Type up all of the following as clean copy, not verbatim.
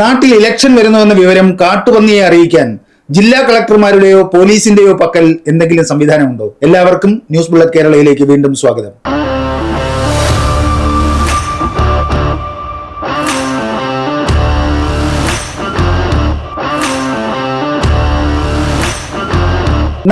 നാട്ടിൽ ഇലക്ഷൻ വരുന്നുവെന്ന വിവരം കാട്ടുപന്നിയെ അറിയിക്കാൻ ജില്ലാ കളക്ടർമാരുടെയോ പോലീസിന്റെയോ പക്കൽ എന്തെങ്കിലും സംവിധാനമുണ്ടോ? എല്ലാവർക്കും ന്യൂസ് ബുള്ളറ്റ് കേരളയിലേക്ക് വീണ്ടും സ്വാഗതം.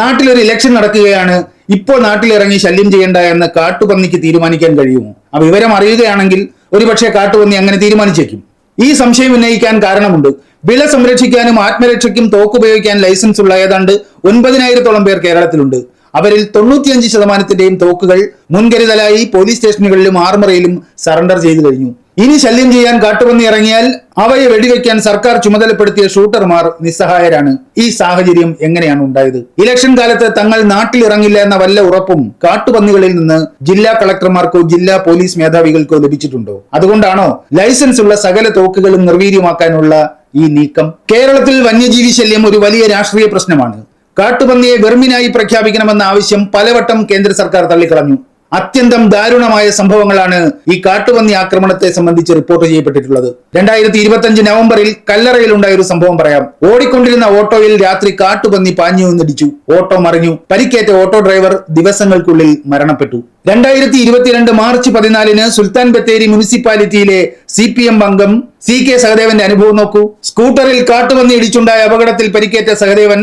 നാട്ടിലൊരു ഇലക്ഷൻ നടക്കുകയാണ്. ഇപ്പോൾ നാട്ടിലിറങ്ങി ശല്യം ചെയ്യേണ്ട എന്ന് കാട്ടുപന്നിക്ക് തീരുമാനിക്കാൻ കഴിയുമോ? ആ വിവരം അറിയുകയാണെങ്കിൽ ഒരുപക്ഷെ കാട്ടുപന്നി അങ്ങനെ തീരുമാനിച്ചേക്കും. ഈ സംശയം ഉന്നയിക്കാൻ കാരണമുണ്ട്. വിള സംരക്ഷിക്കാനും ആത്മരക്ഷയ്ക്കും തോക്കുപയോഗിക്കാൻ ലൈസൻസ് ഉള്ള ഏതാണ്ട് 9,000-ഓളം പേർ കേരളത്തിലുണ്ട്. അവരിൽ 95%-ന്റെയും തോക്കുകൾ മുൻകരുതലായി പോലീസ് സ്റ്റേഷനുകളിലും ആർമറയിലും സറണ്ടർ ചെയ്തു കഴിഞ്ഞു. ഇനി ശല്യം ചെയ്യാൻ കാട്ടുപന്നി ഇറങ്ങിയാൽ അവയെ വെടിവെക്കാൻ സർക്കാർ ചുമതലപ്പെടുത്തിയ ഷൂട്ടർമാർ നിസ്സഹായരാണ്. ഈ സാഹചര്യം എങ്ങനെയാണ് ഉണ്ടായത്? ഇലക്ഷൻ കാലത്ത് തങ്ങൾ നാട്ടിലിറങ്ങില്ല എന്ന വല്ല ഉറപ്പും കാട്ടുപന്നികളിൽ നിന്ന് ജില്ലാ കളക്ടർമാർക്കോ ജില്ലാ പോലീസ് മേധാവികൾക്കോ ലഭിച്ചിട്ടുണ്ടോ? അതുകൊണ്ടാണോ ലൈസൻസ് ഉള്ള സകല തോക്കുകളും നിർവീര്യമാക്കാനുള്ള ഈ നീക്കം? കേരളത്തിൽ വന്യജീവി ശല്യം ഒരു വലിയ രാഷ്ട്രീയ പ്രശ്നമാണ്. കാട്ടുപന്നിയെ വെർമിനായി പ്രഖ്യാപിക്കണമെന്ന ആവശ്യം പലവട്ടം കേന്ദ്ര സർക്കാർ തള്ളിക്കളഞ്ഞു. അത്യന്തം ദാരുണമായ സംഭവങ്ങളാണ് ഈ കാട്ടുപന്നി ആക്രമണത്തെ സംബന്ധിച്ച് റിപ്പോർട്ട് ചെയ്യപ്പെട്ടിട്ടുള്ളത്. 2025 നവംബറിൽ കല്ലറയിലുണ്ടായ ഒരു സംഭവം പറയാം. ഓടിക്കൊണ്ടിരുന്ന ഓട്ടോയിൽ രാത്രി കാട്ടുപന്നി പാഞ്ഞു വന്നിടിച്ചു. ഓട്ടോ മറിഞ്ഞു. പരിക്കേറ്റ ഓട്ടോ ഡ്രൈവർ ദിവസങ്ങൾക്കുള്ളിൽ മരണപ്പെട്ടു. 2022 മാർച്ച് 14 സുൽത്താൻ ബത്തേരി മുനിസിപ്പാലിറ്റിയിലെ CPM അംഗം CK സഹദേവന്റെ അനുഭവം നോക്കൂ. സ്കൂട്ടറിൽ കാട്ടുപന്നി ഇടിച്ചുണ്ടായ അപകടത്തിൽ പരിക്കേറ്റ സഹദേവൻ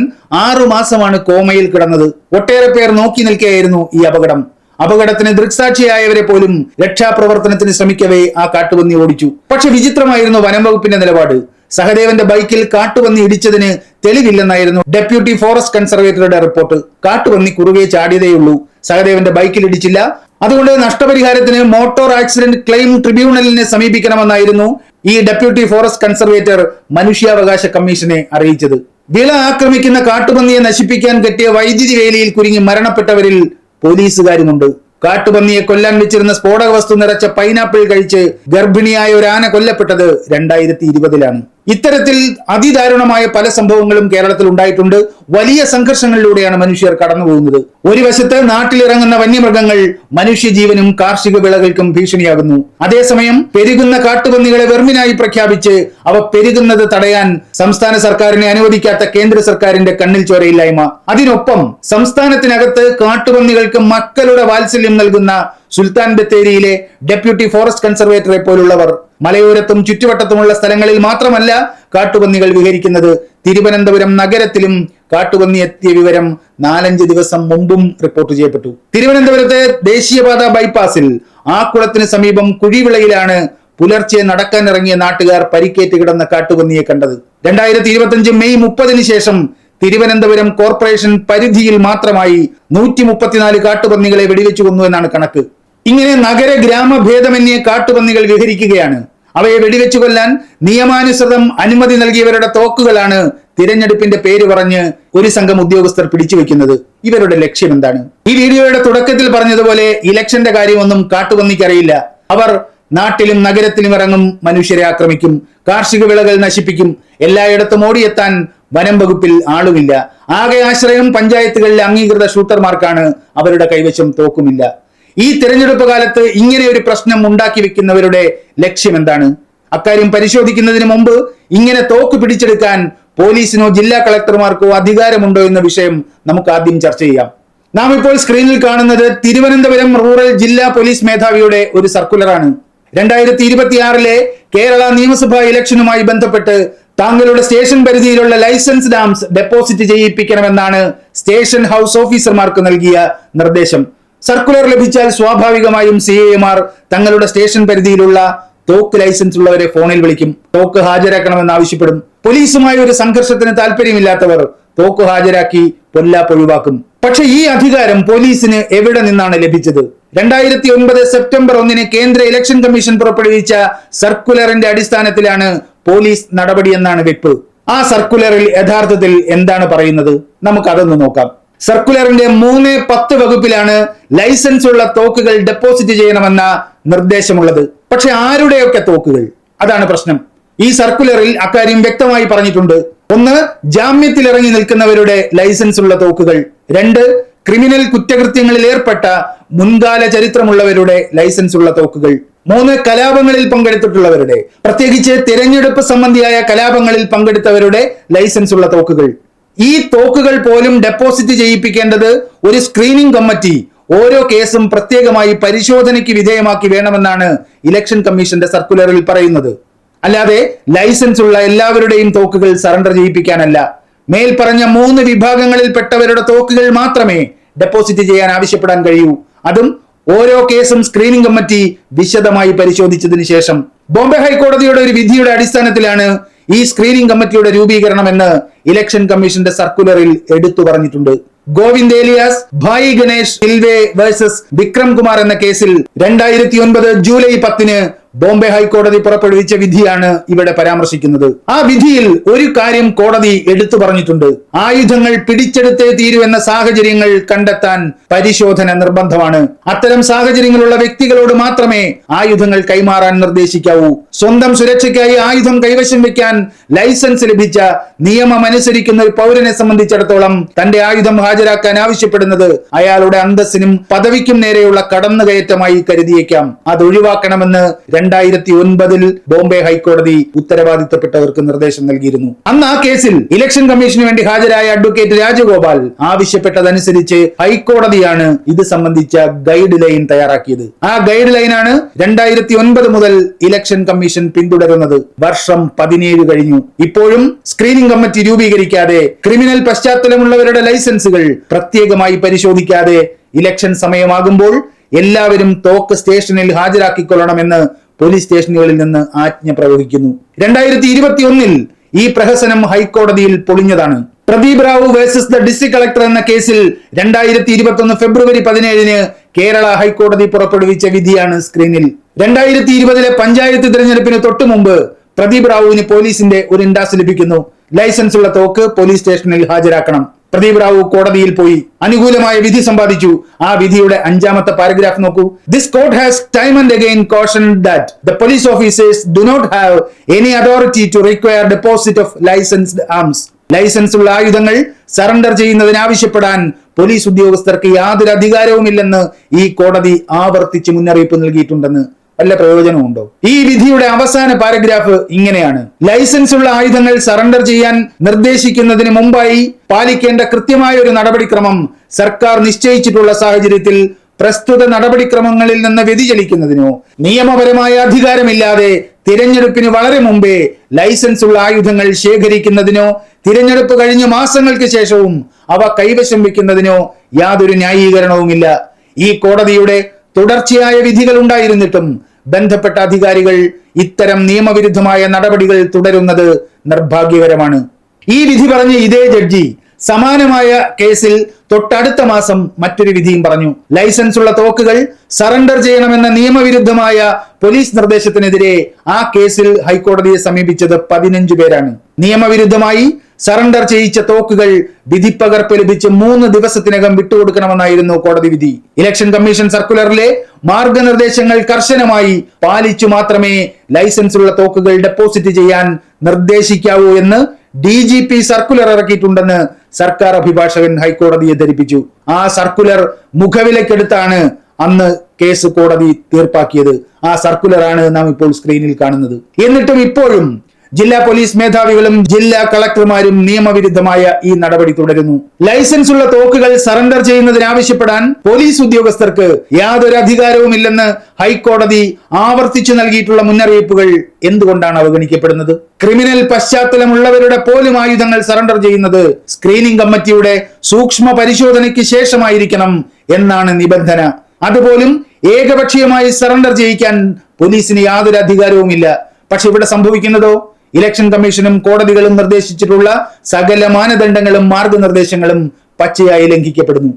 6 മാസമാണ് കോമയിൽ കിടന്നത്. ഒട്ടേറെ പേർ നോക്കി നിൽക്കുകയായിരുന്നു ഈ അപകടം. അപകടത്തിന് ദൃക്സാക്ഷിയായവരെ പോലും രക്ഷാപ്രവർത്തനത്തിന് ശ്രമിക്കവേ ആ കാട്ടുപന്നി ഓടിച്ചു. പക്ഷെ വിചിത്രമായിരുന്നു വനം വകുപ്പിന്റെ നിലപാട്. സഹദേവന്റെ ബൈക്കിൽ കാട്ടുപന്നി ഇടിച്ചതിന് തെളിവില്ലെന്നായിരുന്നു ഡെപ്യൂട്ടി ഫോറസ്റ്റ് കൺസർവേറ്ററുടെ റിപ്പോർട്ട്. കാട്ടുപന്നി കുറുകെ ചാടിയതേയുള്ളൂ, സഹദേവന്റെ ബൈക്കിൽ ഇടിച്ചില്ല. അതുകൊണ്ട് നഷ്ടപരിഹാരത്തിന് മോട്ടോർ ആക്സിഡന്റ് ക്ലെയിം ട്രിബ്യൂണലിനെ സമീപിക്കണമെന്നായിരുന്നു ഈ ഡെപ്യൂട്ടി ഫോറസ്റ്റ് കൺസർവേറ്റർ മനുഷ്യാവകാശ കമ്മീഷനെ അറിയിച്ചത്. വിള ആക്രമിക്കുന്ന കാട്ടുപന്നിയെ നശിപ്പിക്കാൻ കെട്ടിയ വൈദ്യുതി വേലിയിൽ കുരുങ്ങി മരണപ്പെട്ടവരിൽ പോലീസുകാരുമുണ്ട്. കാട്ടുപന്നിയെ കൊല്ലാൻ വെച്ചിരുന്ന സ്ഫോടക വസ്തു നിറച്ച പൈനാപ്പിൾ കഴിച്ച് ഗർഭിണിയായ ഒരു ആന കൊല്ലപ്പെട്ടത് 2020-ലാണ്. ഇത്തരത്തിൽ അതിദാരുണമായ പല സംഭവങ്ങളും കേരളത്തിൽ ഉണ്ടായിട്ടുണ്ട്. വലിയ സംഘർഷങ്ങളിലൂടെയാണ് മനുഷ്യർ കടന്നുപോകുന്നത്. ഒരു വശത്ത് നാട്ടിലിറങ്ങുന്ന വന്യമൃഗങ്ങൾ മനുഷ്യജീവനും കാർഷിക വിളകൾക്കും ഭീഷണിയാകുന്നു. അതേസമയം പെരുകുന്ന കാട്ടുപന്നികളെ വെർമിനായി പ്രഖ്യാപിച്ച് അവ പെരുകുന്നത് തടയാൻ സംസ്ഥാന സർക്കാരിനെ അനുവദിക്കാത്ത കേന്ദ്ര സർക്കാരിന്റെ കണ്ണിൽ ചോരയില്ലായ്മ. അതിനൊപ്പം സംസ്ഥാനത്തിനകത്ത് കാട്ടുപന്നികൾക്ക് മക്കളുടെ വാത്സല്യം നൽകുന്ന സുൽത്താൻ ബത്തേരിയിലെ ഡെപ്യൂട്ടി ഫോറസ്റ്റ് കൺസർവേറ്ററെ പോലുള്ളവർ. മലയോരത്തും ചുറ്റുവട്ടത്തുമുള്ള സ്ഥലങ്ങളിൽ മാത്രമല്ല കാട്ടുപന്നികൾ വിഹരിക്കുന്നത്. തിരുവനന്തപുരം നഗരത്തിലും കാട്ടുപന്നി എത്തിയ വിവരം 4-5 ദിവസം മുമ്പും റിപ്പോർട്ട് ചെയ്യപ്പെട്ടു. തിരുവനന്തപുരത്തെ ദേശീയപാത ബൈപ്പാസിൽ ആക്കുളത്തിന് സമീപം കുഴിവിളയിലാണ് പുലർച്ചെ നടക്കാനിറങ്ങിയ നാട്ടുകാർ പരിക്കേറ്റ് കിടന്ന കാട്ടുപന്നിയെ കണ്ടത്. 2025 മെയ് 30-ന് ശേഷം തിരുവനന്തപുരം കോർപ്പറേഷൻ പരിധിയിൽ മാത്രമായി 134 കാട്ടുപന്നികളെ വെടിവെച്ചു കൊന്നു എന്നാണ് കണക്ക്. ഇങ്ങനെ നഗര ഗ്രാമ ഭേദമന്യേ കാട്ടുപന്നികൾ വിഹരിക്കുകയാണ്. അവയെ വെടിവെച്ചു കൊല്ലാൻ നിയമാനുസൃതം അനുമതി നൽകിയവരുടെ തോക്കുകളാണ് തിരഞ്ഞെടുപ്പിന്റെ പേര് പറഞ്ഞ് ഒരു സംഘം ഉദ്യോഗസ്ഥർ പിടിച്ചുവെക്കുന്നത്. ഇവരുടെ ലക്ഷ്യം എന്താണ്? ഈ വീഡിയോയുടെ തുടക്കത്തിൽ പറഞ്ഞതുപോലെ ഇലക്ഷന്റെ കാര്യമൊന്നും കാട്ടുപന്നിക്കറിയില്ല. അവർ നാട്ടിലും നഗരത്തിലും ഇറങ്ങും, മനുഷ്യരെ ആക്രമിക്കും, കാർഷിക വിളകൾ നശിപ്പിക്കും. എല്ലായിടത്തും ഓടിയെത്താൻ വനം വകുപ്പിൽ ആളുമില്ല. ആകെ ആശ്രയം പഞ്ചായത്തുകളിലെ അംഗീകൃത ഷൂട്ടർമാർക്കാണ്. അവരുടെ കൈവശം തോക്കുമില്ല. ഈ തിരഞ്ഞെടുപ്പ് കാലത്ത് ഇങ്ങനെ ഒരു പ്രശ്നം ഉണ്ടാക്കി വെക്കുന്നവരുടെ ലക്ഷ്യം എന്താണ്? അക്കാര്യം പരിശോധിക്കുന്നതിന് മുമ്പ് ഇങ്ങനെ തോക്ക് പിടിച്ചെടുക്കാൻ പോലീസിനോ ജില്ലാ കളക്ടർമാർക്കോ അധികാരമുണ്ടോ എന്ന വിഷയം നമുക്ക് ആദ്യം ചർച്ച ചെയ്യാം. നാം ഇപ്പോൾ സ്ക്രീനിൽ കാണുന്നത് തിരുവനന്തപുരം റൂറൽ ജില്ലാ പോലീസ് മേധാവിയുടെ ഒരു സർക്കുലറാണ്. 2026-ലെ കേരള നിയമസഭാ ഇലക്ഷനുമായി ബന്ധപ്പെട്ട് താങ്കളുടെ സ്റ്റേഷൻ പരിധിയിലുള്ള ലൈസൻസ് ആംസ് ഡെപ്പോസിറ്റ് ചെയ്യിപ്പിക്കണമെന്നാണ് സ്റ്റേഷൻ ഹൗസ് ഓഫീസർമാർക്ക് നൽകിയ നിർദ്ദേശം. സർക്കുലർ ലഭിച്ചാൽ സ്വാഭാവികമായും CAമാർ തങ്ങളുടെ സ്റ്റേഷൻ പരിധിയിലുള്ള തോക്ക് ലൈസൻസ് ഉള്ളവരെ ഫോണിൽ വിളിക്കും. തോക്ക് ഹാജരാക്കണമെന്ന് ആവശ്യപ്പെടും. പോലീസുമായി ഒരു സംഘർഷത്തിന് താല്പര്യമില്ലാത്തവർ തോക്ക് ഹാജരാക്കി പൊല്ലാപ്പൊഴിവാക്കും. പക്ഷെ ഈ അധികാരം പോലീസിന് എവിടെ നിന്നാണ് ലഭിച്ചത്? 2009 സെപ്റ്റംബർ 1-ന് കേന്ദ്ര ഇലക്ഷൻ കമ്മീഷൻ പുറപ്പെടുവിച്ച സർക്കുലറിന്റെ അടിസ്ഥാനത്തിലാണ് പോലീസ് നടപടിയെന്നാണ് വെപ്പ്. ആ സർക്കുലറിൽ യഥാർത്ഥത്തിൽ എന്താണ് പറയുന്നത്? നമുക്കതൊന്ന് നോക്കാം. സർക്കുലറിന്റെ 3-10 വകുപ്പിലാണ് ലൈസൻസ് ഉള്ള തോക്കുകൾ ഡെപ്പോസിറ്റ് ചെയ്യണമെന്ന നിർദ്ദേശമുള്ളത്. പക്ഷെ ആരുടെയൊക്കെ തോക്കുകൾ? അതാണ് പ്രശ്നം. ഈ സർക്കുലറിൽ അക്കാര്യം വ്യക്തമായി പറഞ്ഞിട്ടുണ്ട്. 1, ജാമ്യത്തിൽ ഇറങ്ങി നിൽക്കുന്നവരുടെ ലൈസൻസ് ഉള്ള തോക്കുകൾ. 2, ക്രിമിനൽ കുറ്റകൃത്യങ്ങളിൽ ഏർപ്പെട്ട മുൻകാല ചരിത്രമുള്ളവരുടെ ലൈസൻസ് ഉള്ള തോക്കുകൾ. 3 കലാപങ്ങളിൽ പങ്കെടുത്തിട്ടുള്ളവരുടെ, പ്രത്യേകിച്ച് തിരഞ്ഞെടുപ്പ് സംബന്ധിയായ കലാപങ്ങളിൽ പങ്കെടുത്തവരുടെ ലൈസൻസ് ഉള്ള തോക്കുകൾ. ഈ തോക്കുകൾ പോലും ഡെപ്പോസിറ്റ് ചെയ്യിപ്പിക്കേണ്ടത് ഒരു സ്ക്രീനിംഗ് കമ്മിറ്റി ഓരോ കേസും പ്രത്യേകമായി പരിശോധനയ്ക്ക് വിധേയമാക്കി വേണമെന്നാണ് ഇലക്ഷൻ കമ്മീഷന്റെ സർക്കുലറിൽ പറയുന്നത്. അല്ലാതെ ലൈസൻസ് ഉള്ള എല്ലാവരുടെയും തോക്കുകൾ സറണ്ടർ ചെയ്യിപ്പിക്കാനല്ല. മേൽപ്പറഞ്ഞ 3 വിഭാഗങ്ങളിൽപ്പെട്ടവരുടെ തോക്കുകൾ മാത്രമേ ഡെപ്പോസിറ്റ് ചെയ്യാൻ ആവശ്യപ്പെടാൻ കഴിയൂ. അതും ഓരോ കേസും സ്ക്രീനിംഗ് കമ്മിറ്റി വിശദമായി പരിശോധിച്ചതിന് ശേഷം. ബോംബെ ഹൈക്കോടതിയുടെ ഒരു വിധിയുടെ അടിസ്ഥാനത്തിലാണ് ഈ സ്ക്രീനിംഗ് കമ്മിറ്റിയുടെ രൂപീകരണം എന്ന് ഇലക്ഷൻ കമ്മീഷന്റെ സർക്കുലറിൽ എടുത്തു പറഞ്ഞിട്ടുണ്ട്. ഗോവിന്ദ് ഏലിയാസ്, ഭായി ഗണേഷ് ഇൽവേ വേഴ്സസ് വിക്രം കുമാർ എന്ന കേസിൽ 2009 ജൂലൈ 10 ബോംബെ ഹൈക്കോടതി പുറപ്പെടുവിച്ച വിധിയാണ് ഇവിടെ പരാമർശിക്കുന്നത്. ആ വിധിയിൽ ഒരു കാര്യം കോടതി എടുത്തു പറഞ്ഞിട്ടുണ്ട്. ആയുധങ്ങൾ പിടിച്ചെടുത്തേ തീരൂ എന്ന സാഹചര്യങ്ങൾ കണ്ടെത്താൻ പരിശോധന നിർബന്ധമാണ്. അത്തരം സാഹചര്യങ്ങളുള്ള വ്യക്തികളോട് മാത്രമേ ആയുധങ്ങൾ കൈമാറാൻ നിർദ്ദേശിക്കാവൂ. സ്വന്തം സുരക്ഷയ്ക്കായി ആയുധം കൈവശം വെക്കാൻ ലൈസൻസ് ലഭിച്ച നിയമമനുസരിക്കുന്ന ഒരു പൗരനെ സംബന്ധിച്ചിടത്തോളം തന്റെ ആയുധം ഹാജരാക്കാൻ ആവശ്യപ്പെടുന്നത് അയാളുടെ അന്തസ്സിനും പദവിക്കും നേരെയുള്ള കടന്നുകയറ്റമായി കരുതിയേക്കാം. അത് ഒഴിവാക്കണമെന്ന് 2009 ബോംബെ ഹൈക്കോടതി ഉത്തരവാദിത്തപ്പെട്ടവർക്ക് നിർദ്ദേശം നൽകിയിരുന്നു. അന്ന് ആ കേസിൽ ഇലക്ഷൻ കമ്മീഷന് വേണ്ടി ഹാജരായ അഡ്വക്കേറ്റ് രാജഗോപാൽ ആവശ്യപ്പെട്ടതനുസരിച്ച് ഹൈക്കോടതിയാണ് ഇത് സംബന്ധിച്ച ഗൈഡ് ലൈൻ തയ്യാറാക്കിയത്. ആ ഗൈഡ് ലൈനാണ് 2009 മുതൽ ഇലക്ഷൻ കമ്മീഷൻ പിന്തുടരുന്നത്. വർഷം 17 കഴിഞ്ഞു. ഇപ്പോഴും സ്ക്രീനിംഗ് കമ്മിറ്റി രൂപീകരിക്കാതെ, ക്രിമിനൽ പശ്ചാത്തലമുള്ളവരുടെ ലൈസൻസുകൾ പ്രത്യേകമായി പരിശോധിക്കാതെ ഇലക്ഷൻ സമയമാകുമ്പോൾ എല്ലാവരും തോക്ക് സ്റ്റേഷനിൽ ഹാജരാക്കിക്കൊള്ളണമെന്ന് പോലീസ് സ്റ്റേഷനുകളിൽ നിന്ന് ആജ്ഞ പ്രയോഗിക്കുന്നു. 2021 ഈ പ്രഹസനം ഹൈക്കോടതിയിൽ പൊളിഞ്ഞതാണ്. Pradeep Rao versus the district collector എന്ന കേസിൽ 2021 ഫെബ്രുവരി 17 കേരള ഹൈക്കോടതി പുറപ്പെടുവിച്ച വിധിയാണ് സ്ക്രീനിൽ. 2020 പഞ്ചായത്ത് തിരഞ്ഞെടുപ്പിന് തൊട്ടു മുമ്പ് പ്രദീപ് റാവുവിന് പോലീസിന്റെ ഒരു ഇൻഡാസ് ലഭിക്കുന്നു. ലൈസൻസ് ഉള്ള തോക്ക് പോലീസ് സ്റ്റേഷനിൽ ഹാജരാക്കണം. പ്രദീപ് റാവു കോടതിയിൽ പോയി അനുകൂലമായ വിധി സമ്പാദിച്ചു. ആ വിധിയുടെ 5ാമത്തെ പാരഗ്രാഫ് നോക്കൂ. This court has time and again cautioned that the police officers do not have any authority to require deposit of licensed arms. Licence ഉള്ള ആയുധങ്ങൾ സറണ്ടർ ചെയ്യുന്നതിന് ആവശ്യപ്പെടാൻ പോലീസ് ഉദ്യോഗസ്ഥർക്ക് യാതൊരു അധികാരവുമില്ലെന്ന് ഈ കോടതി ആവർത്തിച്ച് മുന്നറിയിപ്പ് നൽകിയിട്ടുണ്ടെന്ന്. വല്ല പ്രയോജനമുണ്ടോ? ഈ വിധിയുടെ അവസാന പാരഗ്രാഫ് ഇങ്ങനെയാണ്: ലൈസൻസ് ഉള്ള ആയുധങ്ങൾ സറണ്ടർ ചെയ്യാൻ നിർദ്ദേശിക്കുന്നതിന് മുമ്പായി പാലിക്കേണ്ട കൃത്യമായ ഒരു നടപടിക്രമം സർക്കാർ നിശ്ചയിച്ചിട്ടുള്ള സാഹചര്യത്തിൽ പ്രസ്തുത നടപടിക്രമങ്ങളിൽ നിന്ന് വ്യതിചലിക്കുന്നതിനോ നിയമപരമായ അധികാരമില്ലാതെ തിരഞ്ഞെടുപ്പിന് വളരെ മുമ്പേ ലൈസൻസ് ഉള്ള ആയുധങ്ങൾ ശേഖരിക്കുന്നതിനോ തിരഞ്ഞെടുപ്പ് കഴിഞ്ഞ മാസങ്ങൾക്ക് ശേഷവും അവ കൈവശം വെക്കുന്നതിനോ യാതൊരു ന്യായീകരണവുമില്ല. ഈ കോടതിയുടെ തുടർച്ചയായ വിധികൾ ഉണ്ടായിരുന്നിട്ടും ബന്ധപ്പെട്ട അധികാരികൾ ഇത്തരം നിയമവിരുദ്ധമായ നടപടികൾ തുടരുന്നത് നിർഭാഗ്യകരമാണ്. ഈ വിധി പറഞ്ഞ ഇതേ ജഡ്ജി സമാനമായ കേസിൽ തൊട്ടടുത്ത മാസം മറ്റൊരു വിധിയും പറഞ്ഞു. ലൈസൻസ് ഉള്ള തോക്കുകൾ സറണ്ടർ ചെയ്യണമെന്ന നിയമവിരുദ്ധമായ പോലീസ് നിർദ്ദേശത്തിനെതിരെ ആ കേസിൽ ഹൈക്കോടതിയെ സമീപിച്ചത് 15 പേരാണ്. നിയമവിരുദ്ധമായി സറണ്ടർ ചെയ്യിച്ച തോക്കുകൾ വിധിപ്പകർപ്പ് ലഭിച്ച് 3 ദിവസത്തിനകം വിട്ടുകൊടുക്കണമെന്നായിരുന്നു കോടതി വിധി. ഇലക്ഷൻ കമ്മീഷൻ സർക്കുലറിലെ മാർഗനിർദ്ദേശങ്ങൾ കർശനമായി പാലിച്ചു മാത്രമേ ലൈസൻസ് ഉള്ള തോക്കുകൾ ഡെപ്പോസിറ്റ് ചെയ്യാൻ നിർദ്ദേശിക്കാവൂ എന്ന് DGP സർക്കുലർ ഇറക്കിയിട്ടുണ്ടെന്ന് സർക്കാർ അഭിഭാഷകൻ ഹൈക്കോടതിയെ ധരിപ്പിച്ചു. ആ സർക്കുലർ മുഖവിലക്കെടുത്താണ് അന്ന് കേസ് കോടതി തീർപ്പാക്കിയത്. ആ സർക്കുലറാണ് നാം ഇപ്പോൾ സ്ക്രീനിൽ കാണുന്നത്. എന്നിട്ടും ഇപ്പോഴും ജില്ലാ പോലീസ് മേധാവികളും ജില്ലാ കളക്ടർമാരും നിയമവിരുദ്ധമായ ഈ നടപടി തുടരുന്നു. ലൈസൻസ് ഉള്ള തോക്കുകൾ സറണ്ടർ ചെയ്യുന്നതിനാവശ്യപ്പെടാൻ പോലീസ് ഉദ്യോഗസ്ഥർക്ക് യാതൊരു അധികാരവുമില്ലെന്ന് ഹൈക്കോടതി ആവർത്തിച്ചു നൽകിയിട്ടുള്ള മുന്നറിയിപ്പുകൾ എന്തുകൊണ്ടാണ് അവഗണിക്കപ്പെടുന്നത്? ക്രിമിനൽ പശ്ചാത്തലമുള്ളവരുടെ പോലും ആയുധങ്ങൾ സറണ്ടർ ചെയ്യുന്നത് സ്ക്രീനിംഗ് കമ്മിറ്റിയുടെ സൂക്ഷ്മ പരിശോധനയ്ക്ക് ശേഷമായിരിക്കണം എന്നാണ് നിബന്ധന. അതുപോലും ഏകപക്ഷീയമായി സറണ്ടർ ചെയ്യിക്കാൻ പോലീസിന് യാതൊരു അധികാരവുമില്ല. പക്ഷെ ഇവിടെ സംഭവിക്കുന്നതോ ഇലക്ഷൻ കമ്മീഷനും കോടതികളും നിർദ്ദേശിച്ചിട്ടുള്ള സകല മാനദണ്ഡങ്ങളും മാർഗനിർദ്ദേശങ്ങളും പച്ചയായി ലംഘിക്കപ്പെടുന്നു.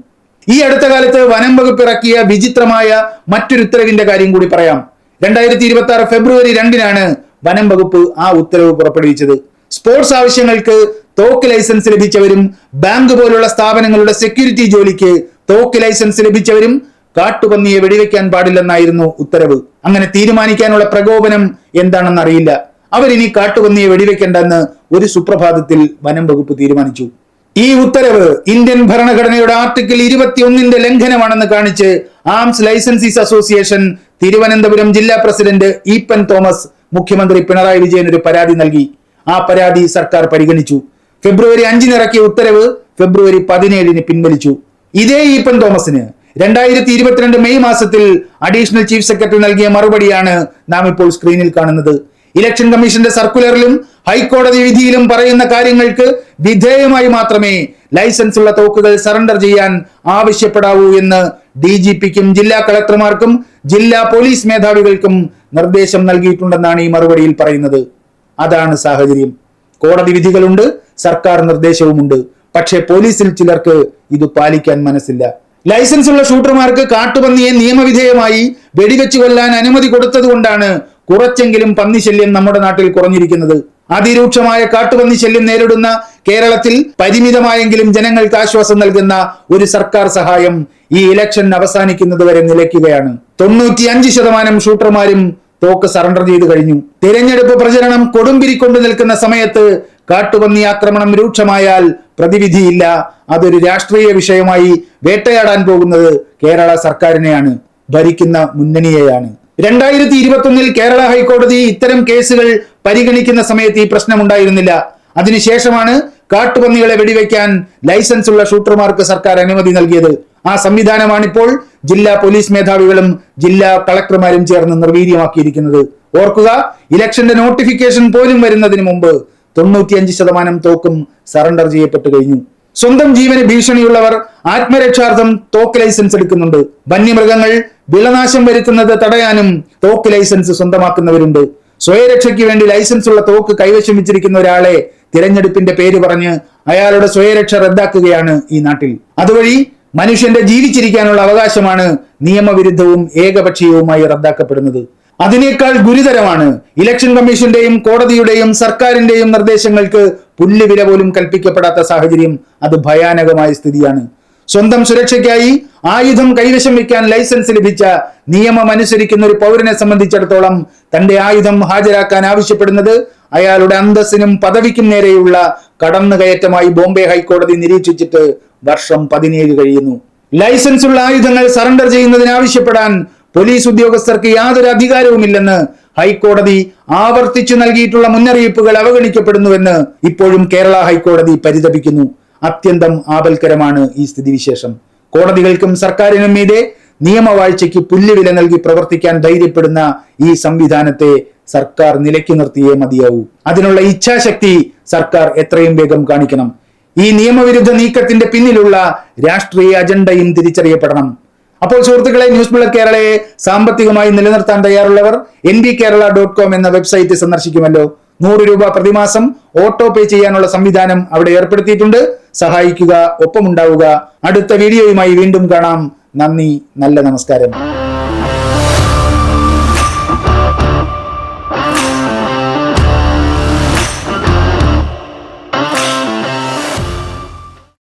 ഈ അടുത്ത കാലത്ത് വനം വകുപ്പ് ഇറക്കിയ വിചിത്രമായ മറ്റൊരു ഉത്തരവിന്റെ കാര്യം കൂടി പറയാം. 2026 ഫെബ്രുവരി 2 വനം വകുപ്പ് ആ ഉത്തരവ് പുറപ്പെടുവിച്ചത്. സ്പോർട്സ് ആവശ്യങ്ങൾക്ക് തോക്ക് ലൈസൻസ് ലഭിച്ചവരും ബാങ്ക് പോലുള്ള സ്ഥാപനങ്ങളുടെ സെക്യൂരിറ്റി ജോലിക്ക് തോക്ക് ലൈസൻസ് ലഭിച്ചവരും കാട്ടുപന്നിയെ വെടിവെക്കാൻ പാടില്ലെന്നായിരുന്നു ഉത്തരവ്. അങ്ങനെ തീരുമാനിക്കാനുള്ള പ്രകോപനം എന്താണെന്ന് അറിയില്ല. അവരിനി കാട്ടുപന്നിയെ വെടിവെക്കേണ്ടെന്ന് ഒരു സുപ്രഭാതത്തിൽ വനം വകുപ്പ് തീരുമാനിച്ചു. ഈ ഉത്തരവ് ഇന്ത്യൻ ഭരണഘടനയുടെ ആർട്ടിക്കിൾ 21 ലംഘനമാണെന്ന് കാണിച്ച് ആംസ് ലൈസൻസീസ് അസോസിയേഷൻ തിരുവനന്തപുരം ജില്ലാ പ്രസിഡന്റ് ഈപ്പൻ തോമസ് മുഖ്യമന്ത്രി പിണറായി വിജയൻ ഒരു പരാതി നൽകി. ആ പരാതി സർക്കാർ പരിഗണിച്ചു. ഫെബ്രുവരി 5 ഇറക്കിയ ഉത്തരവ് ഫെബ്രുവരി 17 പിൻവലിച്ചു. ഇതേ ഈപ്പൻ തോമസിന് 2022 മെയ് മാസത്തിൽ അഡീഷണൽ ചീഫ് സെക്രട്ടറി നൽകിയ മറുപടിയാണ് നാം ഇപ്പോൾ സ്ക്രീനിൽ കാണുന്നത്. ഇലക്ഷൻ കമ്മീഷന്റെ സർക്കുലറിലും ഹൈക്കോടതി വിധിയിലും പറയുന്ന കാര്യങ്ങൾക്ക് വിധേയമായി മാത്രമേ ലൈസൻസ് ഉള്ള തോക്കുകൾ സറണ്ടർ ചെയ്യാൻ ആവശ്യപ്പെടാവൂ എന്ന് DGPക്കും ജില്ലാ കളക്ടർമാർക്കും ജില്ലാ പോലീസ് മേധാവികൾക്കും നിർദ്ദേശം നൽകിയിട്ടുണ്ടെന്നാണ് ഈ മറുപടിയിൽ പറയുന്നത്. അതാണ് സാഹചര്യം. കോടതി വിധികളുണ്ട്, സർക്കാർ നിർദ്ദേശവുമുണ്ട്. പക്ഷേ പോലീസിൽ ചിലർക്ക് ഇത് പാലിക്കാൻ മനസ്സില്ല. ലൈസൻസ് ഉള്ള ഷൂട്ടർമാർക്ക് കാട്ടുപന്നിയെ നിയമവിധേയമായി വെടിവെച്ച് കൊല്ലാൻ അനുമതി കൊടുത്തതുകൊണ്ടാണ് കുറച്ചെങ്കിലും പന്നിശല്യം നമ്മുടെ നാട്ടിൽ കുറഞ്ഞിരിക്കുന്നത്. അതിരൂക്ഷമായ കാട്ടുപന്നി ശല്യം നേരിടുന്ന കേരളത്തിൽ പരിമിതമായെങ്കിലും ജനങ്ങൾക്ക് ആശ്വാസം നൽകുന്ന ഒരു സർക്കാർ സഹായം ഈ ഇലക്ഷൻ അവസാനിക്കുന്നത് വരെ നിലയ്ക്കുകയാണ്. 95% ഷൂട്ടർമാരും തോക്ക് സറണ്ടർ ചെയ്തു കഴിഞ്ഞു. തിരഞ്ഞെടുപ്പ് പ്രചരണം കൊടുമ്പിരിക്കൊണ്ടു നിൽക്കുന്ന സമയത്ത് കാട്ടുപന്നി ആക്രമണം രൂക്ഷമായാൽ പ്രതിവിധിയില്ല. അതൊരു രാഷ്ട്രീയ വിഷയമായി വേട്ടയാടാൻ പോകുന്നത് കേരള സർക്കാരിനെയാണ്, ഭരിക്കുന്ന മുന്നണിയെയാണ്. 2021 കേരള ഹൈക്കോടതി ഇത്തരം കേസുകൾ പരിഗണിക്കുന്ന സമയത്ത് ഈ പ്രശ്നം ഉണ്ടായിരുന്നില്ല. അതിനുശേഷമാണ് കാട്ടുപന്നികളെ വെടിവെക്കാൻ ലൈസൻസ് ഉള്ള ഷൂട്ടർമാർക്ക് സർക്കാർ അനുമതി നൽകിയത്. ആ സംവിധാനമാണിപ്പോൾ ജില്ലാ പോലീസ് മേധാവികളും ജില്ലാ കളക്ടർമാരും ചേർന്ന് നിർവീര്യമാക്കിയിരിക്കുന്നത്. ഓർക്കുക, ഇലക്ഷന്റെ നോട്ടിഫിക്കേഷൻ പോലും വരുന്നതിന് മുമ്പ് 95% തോക്കും സറണ്ടർ ചെയ്യപ്പെട്ടു കഴിഞ്ഞു. സ്വന്തം ജീവന് ഭീഷണിയുള്ളവർ ആത്മരക്ഷാർത്ഥം തോക്ക് ലൈസൻസ് എടുക്കുന്നുണ്ട്. വന്യമൃഗങ്ങൾ വിളനാശം വരുത്തുന്നത് തടയാനും തോക്ക് ലൈസൻസ് സ്വന്തമാക്കുന്നവരുണ്ട്. സ്വയരക്ഷയ്ക്ക് വേണ്ടി ലൈസൻസ് ഉള്ള തോക്ക് കൈവശം വെച്ചിരിക്കുന്ന ഒരാളെ തിരഞ്ഞെടുപ്പിന്റെ പേര് പറഞ്ഞ് അയാളുടെ സ്വയരക്ഷ റദ്ദാക്കുകയാണ് ഈ നാട്ടിൽ. അതുവഴി മനുഷ്യന്റെ ജീവിച്ചിരിക്കാനുള്ള അവകാശമാണ് നിയമവിരുദ്ധവും ഏകപക്ഷീയവുമായി റദ്ദാക്കപ്പെടുന്നത്. അതിനേക്കാൾ ഗുരുതരമാണ് ഇലക്ഷൻ കമ്മീഷന്റെയും കോടതിയുടെയും സർക്കാരിന്റെയും നിർദ്ദേശങ്ങൾക്ക് പുല്ലുവില പോലും കൽപ്പിക്കപ്പെടാത്ത സാഹചര്യം. അത് ഭയാനകമായ സ്ഥിതിയാണ്. സ്വന്തം സുരക്ഷയ്ക്കായി ആയുധം കൈവശം വയ്ക്കാൻ ലൈസൻസ് ലഭിച്ച നിയമം അനുസരിക്കുന്ന ഒരു പൗരനെ സംബന്ധിച്ചിടത്തോളം തന്റെ ആയുധം ഹാജരാക്കാൻ ആവശ്യപ്പെടുന്നത് അയാളുടെ അന്തസ്സിനും പദവിക്കും നേരെയുള്ള കടന്നുകയറ്റമായി ബോംബെ ഹൈക്കോടതി നിരീക്ഷിച്ചിട്ട് വർഷം 17 കഴിയുന്നു. ലൈസൻസ് ഉള്ള ആയുധങ്ങൾ സറണ്ടർ ചെയ്യുന്നതിന് ആവശ്യപ്പെടാൻ പോലീസ് ഉദ്യോഗസ്ഥർക്ക് യാതൊരു അധികാരവുമില്ലെന്ന് ഹൈക്കോടതി ആവർത്തിച്ചു നൽകിയിട്ടുള്ള മുന്നറിയിപ്പുകൾ അവഗണിക്കപ്പെടുന്നുവെന്ന് ഇപ്പോഴും കേരള ഹൈക്കോടതി പരിതപിക്കുന്നു. അത്യന്തം ആപൽക്കരമാണ് ഈ സ്ഥിതിവിശേഷം. കോടതികൾക്കും സർക്കാരിനും മീതെ നിയമവാഴ്ചയ്ക്ക് പുല്ലുവില നൽകി പ്രവർത്തിക്കാൻ ധൈര്യപ്പെടുന്ന ഈ സംവിധാനത്തെ സർക്കാർ നിലയ്ക്ക് നിർത്തിയേ മതിയാവൂ. അതിനുള്ള ഇച്ഛാശക്തി സർക്കാർ എത്രയും വേഗം കാണിക്കണം. ഈ നിയമവിരുദ്ധ നീക്കത്തിന്റെ പിന്നിലുള്ള രാഷ്ട്രീയ അജണ്ടയും തിരിച്ചറിയപ്പെടണം. അപ്പോൾ സുഹൃത്തുക്കളെ, ന്യൂസ് ബുള്ളറ്റ് കേരളയെ സാമ്പത്തികമായി നിലനിർത്താൻ തയ്യാറുള്ളവർ nbkerala.com എന്ന വെബ്സൈറ്റ് സന്ദർശിക്കുമല്ലോ. 100 രൂപ പ്രതിമാസം ഓട്ടോ പേ ചെയ്യാനുള്ള സംവിധാനം അവിടെ ഏർപ്പെടുത്തിയിട്ടുണ്ട്. സഹായിക്കുക, ഒപ്പമുണ്ടാവുക. അടുത്ത വീഡിയോയുമായി വീണ്ടും കാണാം. നന്ദി, നല്ല നമസ്കാരം.